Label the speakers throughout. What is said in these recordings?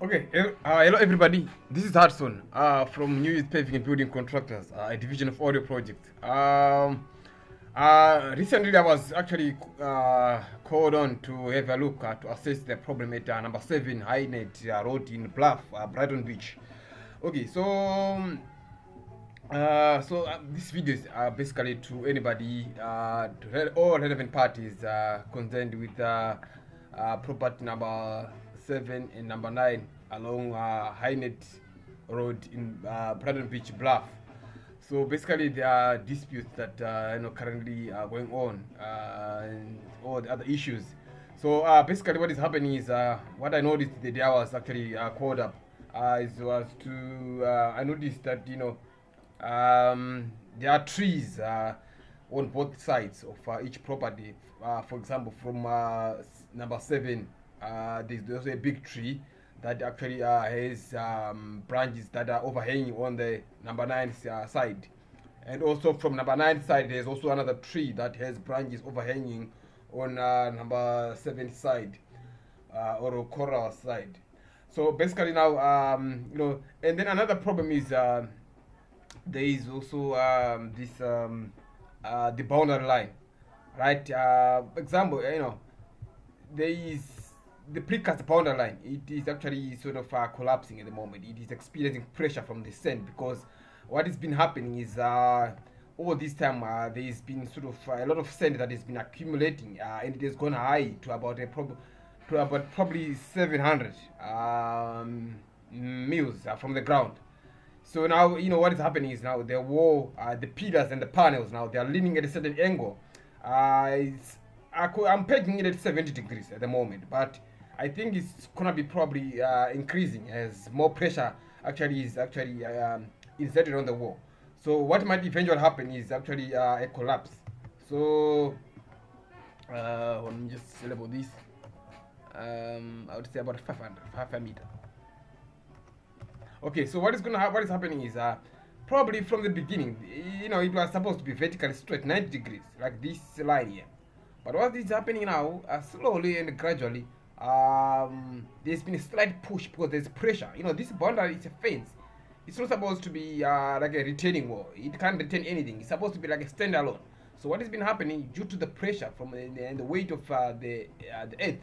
Speaker 1: Okay, hello everybody. This is Hudson from New Youth Paving and Building Contractors, a division of audio project. Recently, I was actually called on to have a look to assess the problem at number 7 High Net Road in Bluff, Brighton Beach. Okay, this video is basically to anybody, all relevant parties concerned with property number 7 and number 9 along Highnet Road in Brighton Beach, Bluff. So basically, there are disputes that currently are going on and all the other issues. So basically, what is happening is what I noticed the day I was actually called up I noticed that there are trees on both sides of each property. For example, from number 7, there's also a big tree that actually has branches that are overhanging on the number 9 side. And also from number 9 side, there's also another tree that has branches overhanging on number 7 side or coral side. So basically now, and then another problem is there is also the boundary line, right? Example, there is the precast boundary line. It is actually sort of collapsing at the moment. It is experiencing pressure from the sand because what has been happening is all this time there has been sort of a lot of sand that has been accumulating and it has gone high to about probably 700 mils from the ground. So now what is happening is now the wall, the pillars and the panels now they are leaning at a certain angle. I'm pegging it at 70 degrees at the moment, but I think it's gonna be probably increasing as more pressure is inserted on the wall. So what might eventually happen is actually a collapse. So let me just label this. I would say about 5 meters. Okay, so what is happening is probably from the beginning, it was supposed to be vertically straight 90 degrees, like this line here. But what is happening now, slowly and gradually, there's been a slight push because there's pressure. This boundary is a fence. It's not supposed to be like a retaining wall. It can't retain anything. It's supposed to be like a standalone. So what has been happening due to the pressure from and the weight of the earth,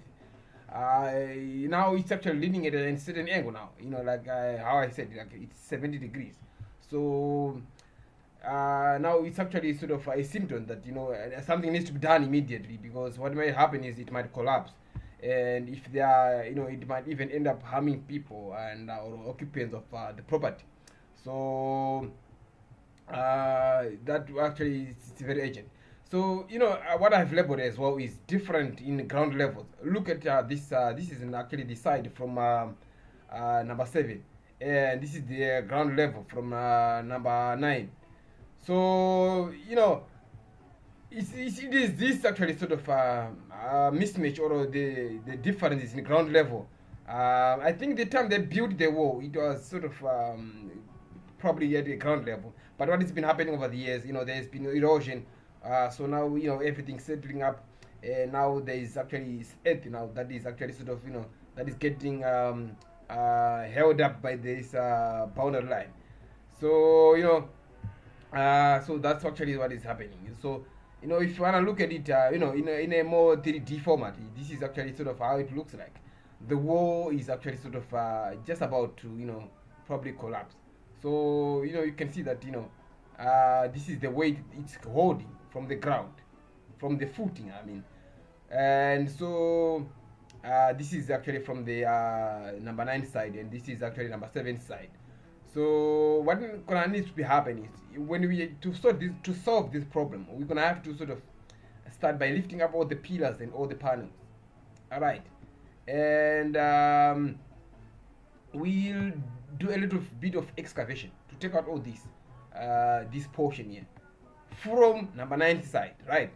Speaker 1: now it's actually leaning at a certain angle now. Like how I said, like it's 70 degrees. So now it's actually sort of a symptom that something needs to be done immediately because what might happen is it might collapse, and if there are it might even end up harming people and or occupants of the property. So that actually is very urgent. So what I've labeled as well is different in ground levels. Look at this. This is actually the side from number 7, and this is the ground level from number 9. So it is this actually sort of mismatch or the differences in ground level. I think the time they built the wall, it was sort of probably at the ground level. But what has been happening over the years, there's been erosion. So now everything's settling up, and now there is actually earth now that is actually sort of that is getting held up by this boundary line. So so that's actually what is happening. So if you wanna look at it, in a more 3D format, this is actually sort of how it looks like. The wall is actually sort of just about to probably collapse. So you can see that this is the weight it's holding from the ground, from the footing, I mean. And so this is actually from the number 9 side, and this is actually number 7 side. So what gonna need to be happening is when we to solve this problem, we're gonna have to sort of start by lifting up all the pillars and all the panels. All right, and we'll do a little bit of excavation to take out all this portion here from number 9 side, right?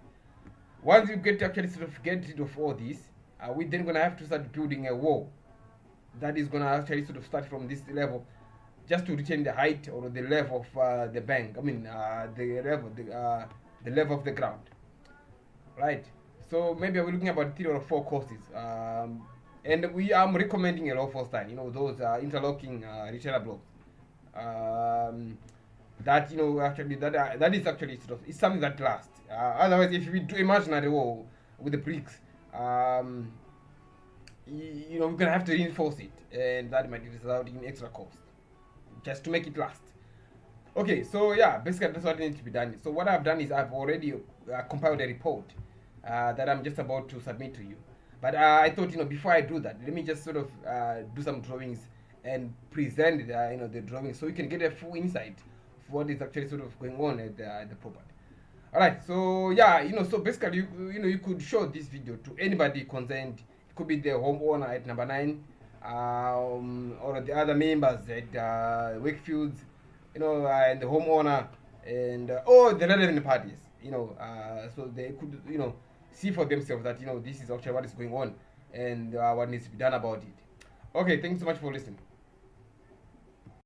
Speaker 1: Once you get rid of all this, we're then gonna have to start building a wall that is gonna actually sort of start from this level, just to retain the height or the level of the bank. I mean, the level of the ground, right? So maybe we're looking about 3 or 4 courses And we are recommending a low force time, those interlocking retailer blocks. That actually that is actually sort of, it's something that lasts. Otherwise, if we do imaginary wall with the bricks, we're gonna have to reinforce it, and that might result in extra cost just to make it last. Okay, so yeah, basically that's what needs to be done. So what I've done is I've already compiled a report that I'm just about to submit to you. But I thought, before I do that, let me just sort of do some drawings and present the drawings, so you can get a full insight of what is actually sort of going on at the property. All right, so yeah, so basically, you could show this video to anybody concerned. It could be the homeowner at number 9, or the other members at Wakefields, and the homeowner, and all the relevant parties, so they could, see for themselves that this is actually what is going on, and what needs to be done about it. Okay, thanks so much for listening.